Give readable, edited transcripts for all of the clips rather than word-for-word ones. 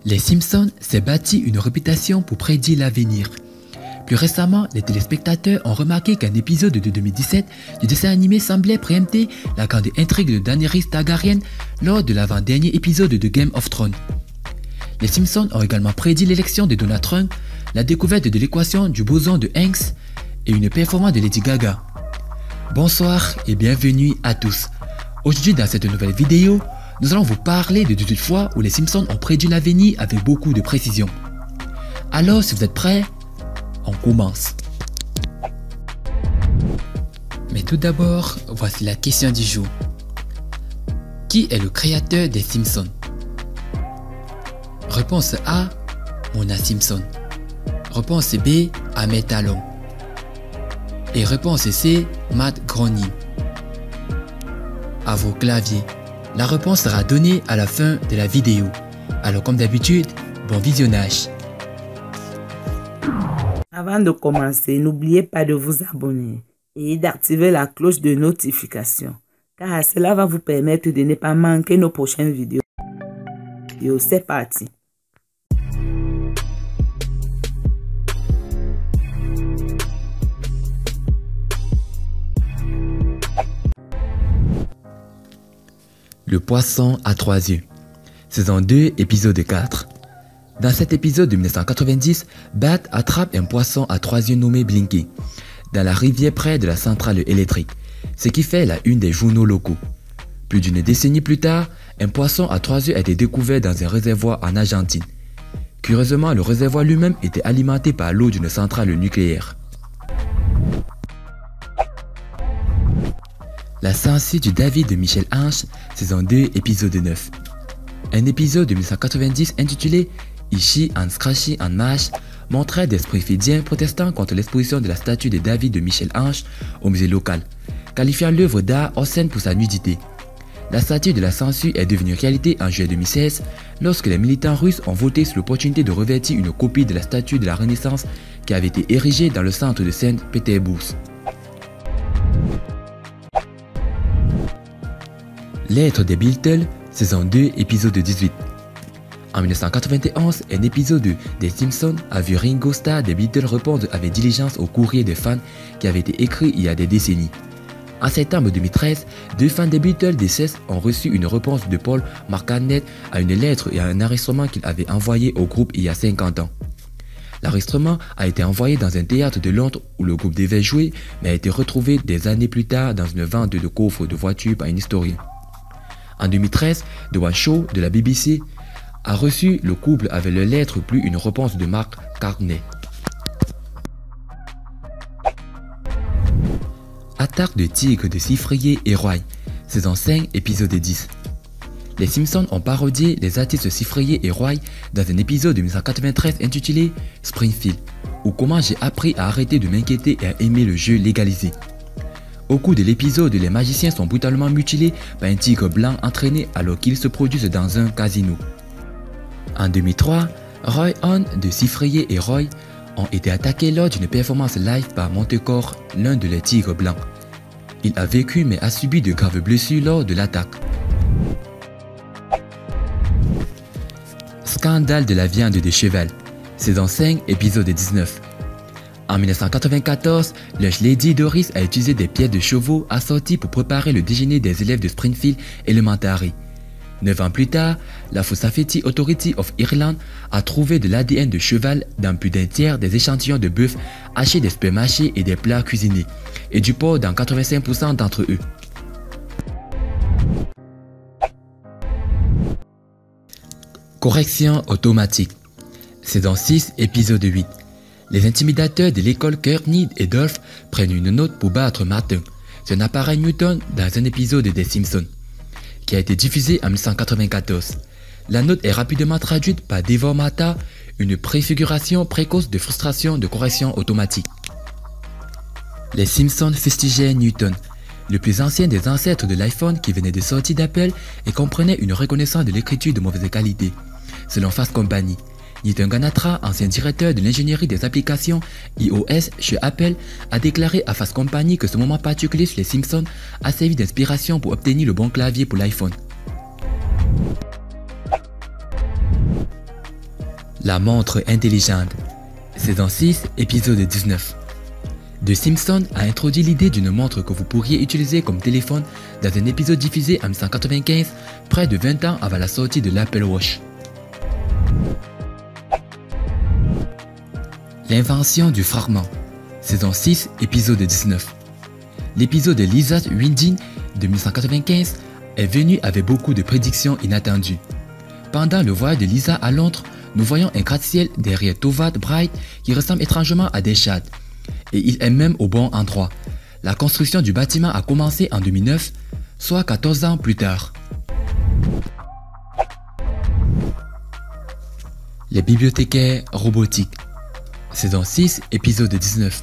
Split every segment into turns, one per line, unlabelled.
Les Simpsons s'est bâti une réputation pour prédire l'avenir. Plus récemment, les téléspectateurs ont remarqué qu'un épisode de 2017 du dessin animé semblait préempter la grande intrigue de Daenerys Targaryen lors de l'avant-dernier épisode de Game of Thrones. Les Simpsons ont également prédit l'élection de Donald Trump, la découverte de l'équation du boson de Higgs et une performance de Lady Gaga. Bonsoir et bienvenue à tous. Aujourd'hui dans cette nouvelle vidéo, nous allons vous parler de 18 fois où les Simpsons ont prédit l'avenir avec beaucoup de précision. Alors si vous êtes prêts, on commence. Mais tout d'abord, voici la question du jour. Qui est le créateur des Simpsons? Réponse A, Mona Simpson. Réponse B, Ahmet Talon. Et réponse C, Matt Groening. À vos claviers. La réponse sera donnée à la fin de la vidéo. Alors comme d'habitude, bon visionnage.
Avant de commencer, n'oubliez pas de vous abonner et d'activer la cloche de notification, car cela va vous permettre de ne pas manquer nos prochaines vidéos. C'est parti.
Le poisson à 3 yeux. Saison 2, épisode 4. Dans cet épisode de 1990, Bart attrape un poisson à 3 yeux nommé Blinky dans la rivière près de la centrale électrique, ce qui fait la une des journaux locaux. Plus d'une décennie plus tard, un poisson à 3 yeux a été découvert dans un réservoir en Argentine. Curieusement, le réservoir lui-même était alimenté par l'eau d'une centrale nucléaire. La Saint-Cyr du David de Michel Ange, saison 2, épisode 9. Un épisode de 1990 intitulé Ici en Scratchy en Mash montrait des Springfieldiens protestant contre l'exposition de la statue de David de Michel Ange au musée local, qualifiant l'œuvre d'art obscène pour sa nudité. La statue de la censure est devenue réalité en juillet 2016 lorsque les militants russes ont voté sur l'opportunité de revêtir une copie de la statue de la Renaissance qui avait été érigée dans le centre de Saint-Pétersbourg. Lettres des Beatles, saison 2, épisode 18. En 1991, un épisode des Simpsons a vu Ringo Starr des Beatles répondre avec diligence au courrier des fans qui avait été écrit il y a des décennies. En septembre 2013, deux fans des Beatles décès ont reçu une réponse de Paul McCartney à une lettre et à un enregistrement qu'il avait envoyé au groupe il y a 50 ans. L'enregistrement a été envoyé dans un théâtre de Londres où le groupe devait jouer, mais a été retrouvé des années plus tard dans une vente de coffres de voitures par un historien. En 2013, The One Show de la BBC a reçu le couple avec leur lettre plus une réponse de Mark Cartney. Attaque de tigres de Siffrier et Roy, saison 5, épisode 10. Les Simpsons ont parodié les artistes Siffrier et Roy dans un épisode de 1993 intitulé Springfield, ou Comment j'ai appris à arrêter de m'inquiéter et à aimer le jeu légalisé. Au cours de l'épisode, les magiciens sont brutalement mutilés par un tigre blanc entraîné alors qu'ils se produisent dans un casino. En 2003, Roy Hunt de Siffrier et Roy ont été attaqués lors d'une performance live par Montecore, l'un de leurs tigres blancs. Il a vécu mais a subi de graves blessures lors de l'attaque. Scandale de la viande de cheval, saison 5, épisode 19. En 1994, Lunch Lady Doris a utilisé des pieds de chevaux assortis pour préparer le déjeuner des élèves de Springfield Elementary. 9 ans plus tard, la Food Safety Authority of Ireland a trouvé de l'ADN de cheval dans plus d'un tiers des échantillons de bœuf hachés des supermarchés et des plats cuisinés, et du porc dans 85% d'entre eux. Correction automatique, saison 6, épisode 8. Les intimidateurs de l'école Courtney et Dolph prennent une note pour battre Martin, son appareil Newton, dans un épisode des Simpsons, qui a été diffusé en 1994. La note est rapidement traduite par Devor Mata, une préfiguration précoce de frustration de correction automatique. Les Simpsons fustigeaient Newton, le plus ancien des ancêtres de l'iPhone qui venait de sortir d'Apple et comprenait une reconnaissance de l'écriture de mauvaise qualité. Selon Fast Company, Nitin Ganatra, ancien directeur de l'ingénierie des applications iOS chez Apple, a déclaré à Fast Company que ce moment particulier sur les Simpsons a servi d'inspiration pour obtenir le bon clavier pour l'iPhone. La montre intelligente. Saison 6, épisode 19. The Simpsons a introduit l'idée d'une montre que vous pourriez utiliser comme téléphone dans un épisode diffusé en 1995, près de 20 ans avant la sortie de l'Apple Watch. L'invention du fragment. Saison 6, épisode 19. L'épisode de Lisa's Winding de 1995 est venu avec beaucoup de prédictions inattendues. Pendant le voyage de Lisa à Londres, nous voyons un gratte-ciel derrière Tovat Bright qui ressemble étrangement à des chats. Et il est même au bon endroit. La construction du bâtiment a commencé en 2009, soit 14 ans plus tard. Les bibliothécaires robotiques. Saison 6, épisode 19.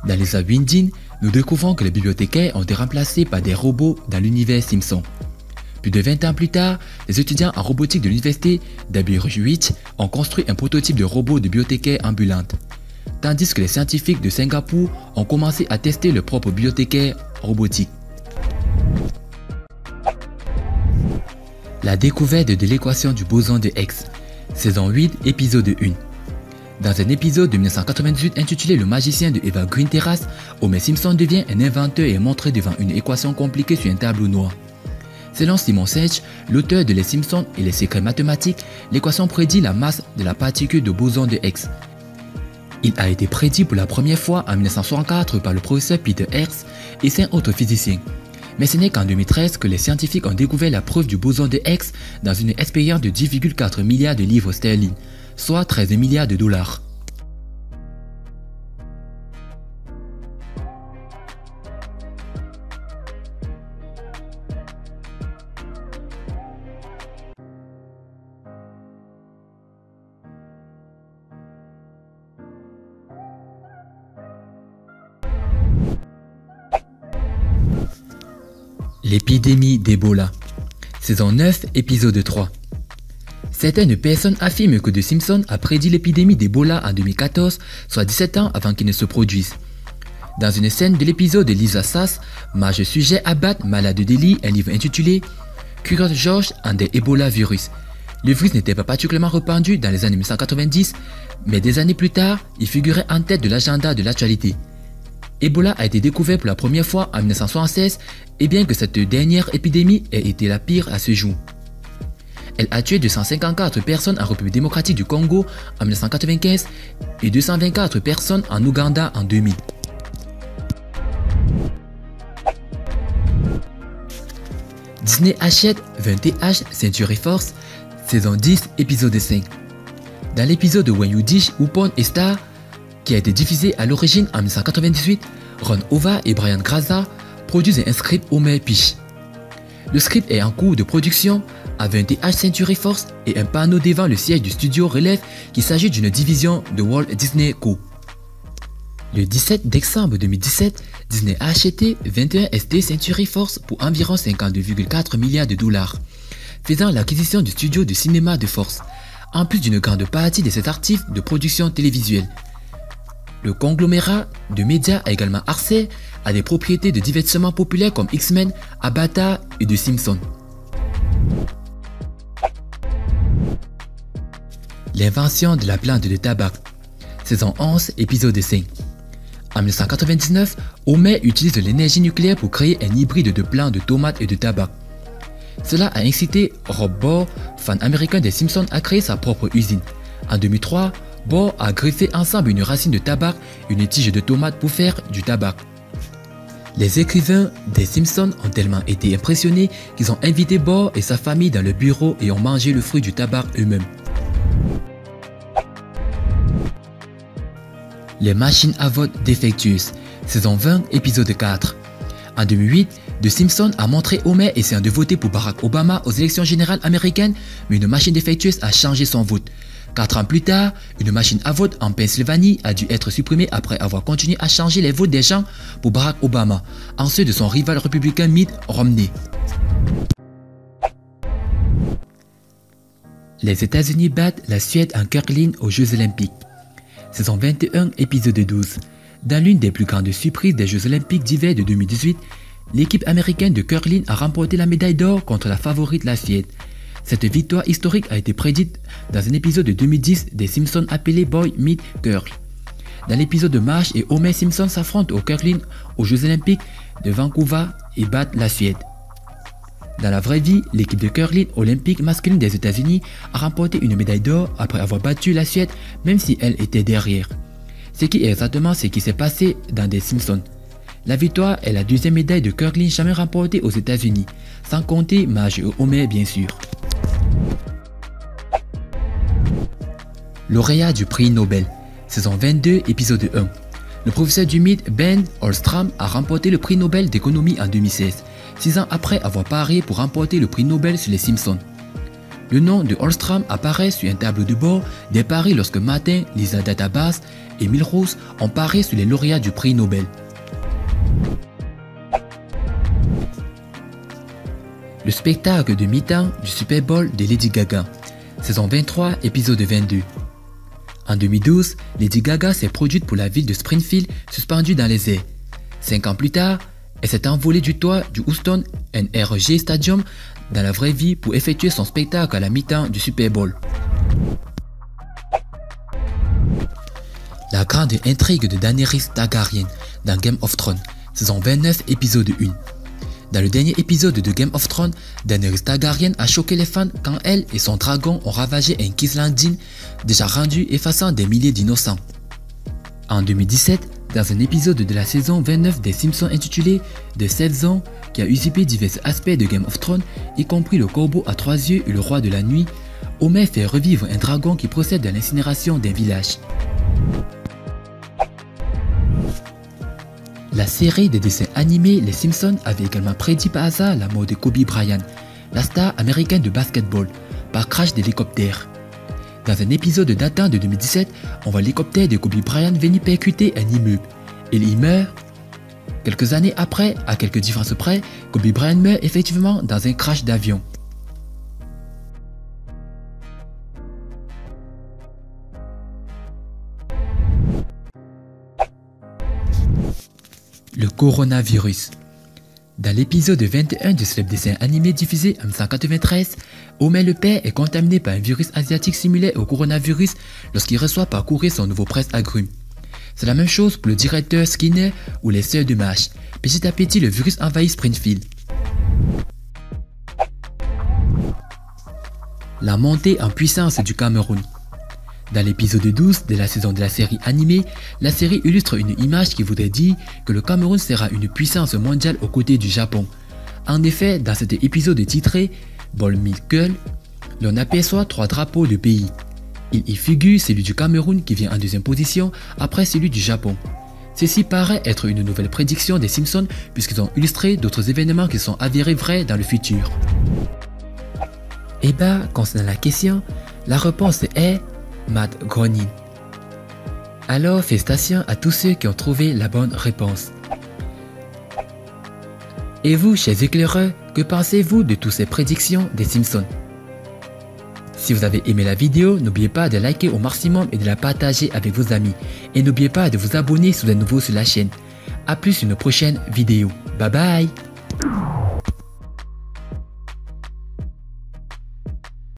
Dans Lisa's Winding, nous découvrons que les bibliothécaires ont été remplacés par des robots dans l'univers Simpson. Plus de 20 ans plus tard, les étudiants en robotique de l'université d'Aberystwyth ont construit un prototype de robot de bibliothécaire ambulante, tandis que les scientifiques de Singapour ont commencé à tester leur propre bibliothécaire robotique. La découverte de l'équation du boson de Higgs. Saison 8, épisode 1. Dans un épisode de 1998 intitulé Le magicien de Eva Green Terrace, Homer Simpson devient un inventeur et est montré devant une équation compliquée sur un tableau noir. Selon Simon Sage, l'auteur de Les Simpsons et les secrets mathématiques, l'équation prédit la masse de la particule de boson de Higgs. Il a été prédit pour la première fois en 1964 par le professeur Peter Hertz et 5 autres physiciens. Mais ce n'est qu'en 2013 que les scientifiques ont découvert la preuve du boson de Higgs dans une expérience de 10,4 milliards de livres sterling, soit 13 milliards de dollars. L'épidémie d'Ebola. Saison 9, épisode 3. Certaines personnes affirment que The Simpsons a prédit l'épidémie d'Ebola en 2014, soit 17 ans avant qu'il ne se produise. Dans une scène de l'épisode de Lisa Sass, Marge suggère à Bart, malade de Delhi, un livre intitulé Curious George and the Ebola Virus. Le virus n'était pas particulièrement répandu dans les années 1990, mais des années plus tard, il figurait en tête de l'agenda de l'actualité. Ebola a été découvert pour la première fois en 1976, et bien que cette dernière épidémie ait été la pire à ce jour. Elle a tué 254 personnes en République démocratique du Congo en 1995 et 224 personnes en Ouganda en 2000. Disney achète 20th Century Fox, saison 10, épisode 5. Dans l'épisode When You Dish Upon a Star, qui a été diffusé à l'origine en 1998, Ron Howard et Brian Grazer produisent un script Homer Pitch. Le script est en cours de production à 20th Century Fox et un panneau devant le siège du studio relève qu'il s'agit d'une division de Walt Disney Co. Le 17 décembre 2017, Disney a acheté 21st Century Fox pour environ 52,4 milliards de dollars, faisant l'acquisition du studio de cinéma de Fox, en plus d'une grande partie de ses actifs de production télévisuelle. Le conglomérat de médias a également accès à des propriétés de divertissements populaires comme X-Men, Avatar et The Simpsons. L'invention de la plante de tabac. Saison 11, épisode 5. En 1999, Homer utilise l'énergie nucléaire pour créer un hybride de plantes de tomates et de tabac. Cela a incité Rob Bohr, fan américain des Simpsons, à créer sa propre usine. En 2003, Bohr a greffé ensemble une racine de tabac et une tige de tomate pour faire du tabac. Les écrivains des Simpsons ont tellement été impressionnés qu'ils ont invité Bohr et sa famille dans le bureau et ont mangé le fruit du tabac eux-mêmes. Les machines à vote défectueuses. Saison 20, épisode 4. En 2008, The Simpsons a montré Homer essayant de voter pour Barack Obama aux élections générales américaines, mais une machine défectueuse a changé son vote. 4 ans plus tard, une machine à vote en Pennsylvanie a dû être supprimée après avoir continué à changer les votes des gens pour Barack Obama, en ceux de son rival républicain Mitt Romney. Les États-Unis battent la Suède en curling aux Jeux Olympiques. Saison 21, épisode 12. Dans l'une des plus grandes surprises des Jeux Olympiques d'hiver de 2018, l'équipe américaine de curling a remporté la médaille d'or contre la favorite la Suède. Cette victoire historique a été prédite dans un épisode de 2010 des Simpsons appelé Boy Meets Girl. Dans l'épisode de Marge et Homer Simpson s'affrontent au curling aux Jeux Olympiques de Vancouver et battent la Suède. Dans la vraie vie, l'équipe de curling olympique masculine des États-Unis a remporté une médaille d'or après avoir battu la Suède même si elle était derrière. Ce qui est exactement ce qui s'est passé dans des Simpsons. La victoire est la deuxième médaille de curling jamais remportée aux États-Unis, sans compter Marge et Homer bien sûr. Lauréat du prix Nobel, saison 22, épisode 1. Le professeur du mythe Ben Holmstrom a remporté le prix Nobel d'économie en 2016, 6 ans après avoir parié pour remporter le prix Nobel sur les Simpsons. Le nom de Holmstrom apparaît sur un tableau de bord des paris lorsque Martin, Lisa Database et Milrose ont parié sur les lauréats du prix Nobel. Le spectacle de mi-temps du Super Bowl de Lady Gaga, saison 23, épisode 22. En 2012, Lady Gaga s'est produite pour la ville de Springfield, suspendue dans les airs. 5 ans plus tard, elle s'est envolée du toit du Houston NRG Stadium dans la vraie vie pour effectuer son spectacle à la mi-temps du Super Bowl. La grande intrigue de Daenerys Targaryen dans Game of Thrones, saison 29, épisode 1. Dans le dernier épisode de Game of Thrones, Daenerys Targaryen a choqué les fans quand elle et son dragon ont ravagé un King's Landing déjà rendu effaçant des milliers d'innocents. En 2017, dans un épisode de la saison 29 des Simpsons intitulé The Safe Zone, qui a usurpé divers aspects de Game of Thrones, y compris le corbeau à 3 yeux et le roi de la nuit, Homer fait revivre un dragon qui procède de l'incinération d'un village. La série de dessins animés Les Simpsons avait également prédit par hasard la mort de Kobe Bryant, la star américaine de basketball, par crash d'hélicoptère. Dans un épisode datant de 2017, on voit l'hélicoptère de Kobe Bryant venir percuter un immeuble. Il y meurt. Quelques années après, à quelques différences près, Kobe Bryant meurt effectivement dans un crash d'avion. Le coronavirus. Dans l'épisode 21 de ce dessin animé diffusé en 1993, Homer le père est contaminé par un virus asiatique similaire au coronavirus lorsqu'il reçoit par courrier son nouveau presse-agrumes. C'est la même chose pour le directeur Skinner ou les sœurs de Marge. Petit à petit, le virus envahit Springfield. La montée en puissance du Cameroun. Dans l'épisode 12 de la saison de la série animée, la série illustre une image qui voudrait dire que le Cameroun sera une puissance mondiale aux côtés du Japon. En effet, dans cet épisode titré Boy Meets Girl, l'on aperçoit 3 drapeaux de pays. Il y figure celui du Cameroun qui vient en deuxième position après celui du Japon. Ceci paraît être une nouvelle prédiction des Simpsons puisqu'ils ont illustré d'autres événements qui sont avérés vrais dans le futur. Et concernant la question, la réponse est Matt Groening. Alors félicitations à tous ceux qui ont trouvé la bonne réponse. Et vous, chers éclaireurs, que pensez-vous de toutes ces prédictions des Simpsons? Si vous avez aimé la vidéo, n'oubliez pas de liker au maximum et de la partager avec vos amis. Et n'oubliez pas de vous abonner si vous êtes nouveau sur la chaîne. A plus une prochaine vidéo. Bye bye.